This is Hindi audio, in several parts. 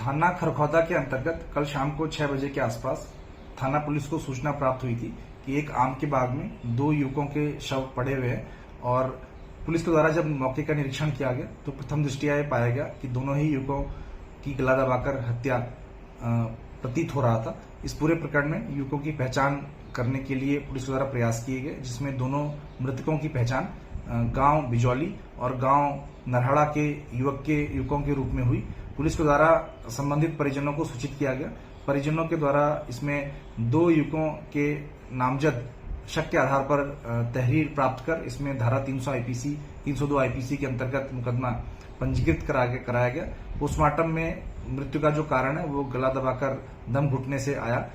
थाना खरखौदा के अंतर्गत कल शाम को 6 बजे के आसपास थाना पुलिस को सूचना प्राप्त हुई थी कि एक आम के बाग में 2 युवकों के शव पड़े हुए हैं। और पुलिस के द्वारा जब मौके का निरीक्षण किया गया तो प्रथम दृष्टया ये पाया गया कि दोनों ही युवकों की गला दबाकर हत्या प्रतीत हो रहा था। इस पूरे प्रकरण में युवकों की पहचान करने के लिए पुलिस द्वारा प्रयास किए गए, जिसमें दोनों मृतकों की पहचान गांव बिजौली और गांव नरहड़ा के युवकों के रूप में हुई। पुलिस के द्वारा संबंधित परिजनों को सूचित किया गया। परिजनों के द्वारा इसमें 2 युवकों के नामजद शक के आधार पर तहरीर प्राप्त कर इसमें धारा 302 आईपीसी के अंतर्गत मुकदमा पंजीकृत कराया गया। पोस्टमार्टम में मृत्यु का जो कारण है वो गला दबाकर दम घुटने से आया।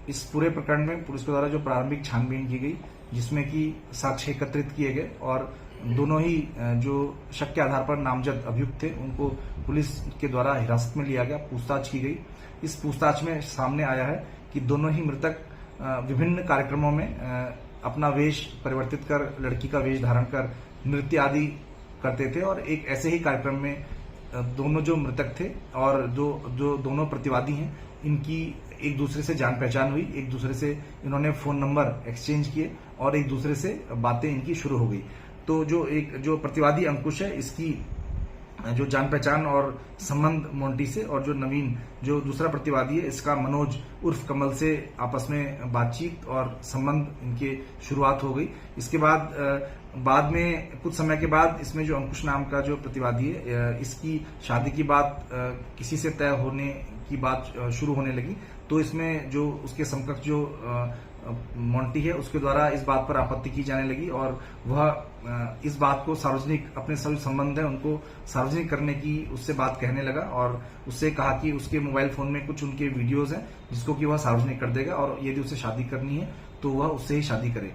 इस पूरे प्रकरण में पुलिस के द्वारा जो प्रारंभिक छानबीन की गई, जिसमें कि साक्ष्य एकत्रित किए गए और दोनों ही जो शक के आधार पर नामजद अभियुक्त थे उनको पुलिस के द्वारा हिरासत में लिया गया, पूछताछ की गई। इस पूछताछ में सामने आया है कि दोनों ही मृतक विभिन्न कार्यक्रमों में अपना वेश परिवर्तित कर लड़की का वेश धारण कर नृत्य आदि करते थे। और एक ऐसे ही कार्यक्रम में दोनों जो मृतक थे और जो दोनों प्रतिवादी हैं, इनकी एक दूसरे से जान पहचान हुई। एक दूसरे से इन्होंने फोन नंबर एक्सचेंज किए और एक दूसरे से बातें इनकी शुरू हो गई। तो जो प्रतिवादी अंकुश है, इसकी जो जान पहचान और संबंध मोंटी से, और जो नवीन जो दूसरा प्रतिवादी है, इसका मनोज उर्फ कमल से आपस में बातचीत और संबंध इनके शुरुआत हो गई। इसके बाद में कुछ समय के बाद इसमें जो अंकुश नाम का जो प्रतिवादी है, इसकी शादी की बात किसी से तय होने की बात शुरू होने लगी। तो इसमें जो उसके समकक्ष जो मोंटी है, उसके द्वारा इस बात पर आपत्ति की जाने लगी और वह इस बात को सार्वजनिक, अपने सभी संबंध है उनको सार्वजनिक करने की उससे बात कहने लगा और उससे कहा कि उसके मोबाइल फोन में कुछ उनके वीडियोज हैं जिसको कि वह सार्वजनिक कर देगा और यदि उसे शादी करनी है तो वह उससे ही शादी करे।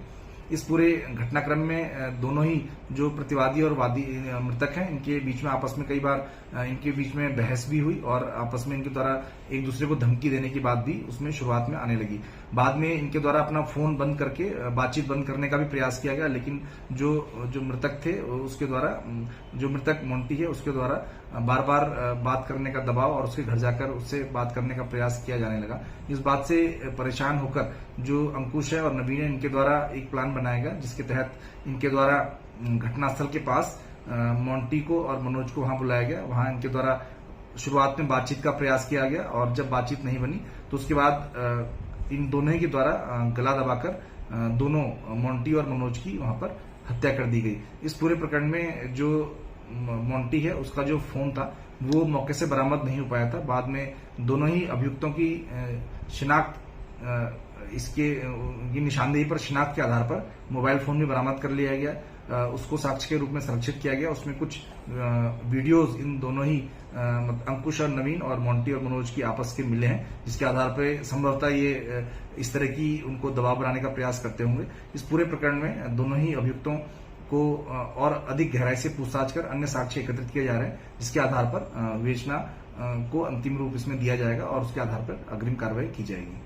इस पूरे घटनाक्रम में दोनों ही जो प्रतिवादी और वादी मृतक हैं, इनके बीच में आपस में कई बार इनके बीच में बहस भी हुई और आपस में इनके द्वारा एक दूसरे को धमकी देने की बात भी उसमें शुरुआत में आने लगी। बाद में इनके द्वारा अपना फोन बंद करके बातचीत बंद करने का भी प्रयास किया गया, लेकिन जो मृतक थे उसके द्वारा, जो मृतक मोंटी है, उसके द्वारा बार बार बात करने का दबाव और उसके घर जाकर उससे बात करने का प्रयास किया जाने लगा। इस बात से परेशान होकर जो अंकुश है और नवीन है, इनके द्वारा एक प्लान बनाया गया, जिसके तहत इनके द्वारा घटनास्थल के पास मोंटी को और मनोज को वहां बुलाया गया। वहां इनके द्वारा शुरुआत में बातचीत का प्रयास किया गया और जब बातचीत नहीं बनी तो उसके बाद इन दोनों ही के द्वारा गला दबाकर दोनों मोंटी और मनोज की वहां पर हत्या कर दी गई। इस पूरे प्रकरण में जो मोंटी है, उसका जो फोन था वो मौके से बरामद नहीं हो पाया था। बाद में दोनों ही अभियुक्तों की शिनाख्त, ये निशानदेही पर शिनाख्त के आधार पर मोबाइल फोन भी बरामद कर लिया गया। उसको साक्ष्य के रूप में संरक्षित किया गया। उसमें कुछ वीडियोज इन दोनों ही अंकुश और नवीन और मोंटी और मनोज की आपस के मिले हैं, जिसके आधार पर संभवतः ये इस तरह की उनको दबाव बनाने का प्रयास करते होंगे। इस पूरे प्रकरण में दोनों ही अभियुक्तों को और अधिक गहराई से पूछताछ कर अन्य साक्ष्य एकत्रित किए जा रहे हैं, जिसके आधार पर विवेचना को अंतिम रूप इसमें दिया जाएगा और उसके आधार पर अग्रिम कार्रवाई की जाएगी।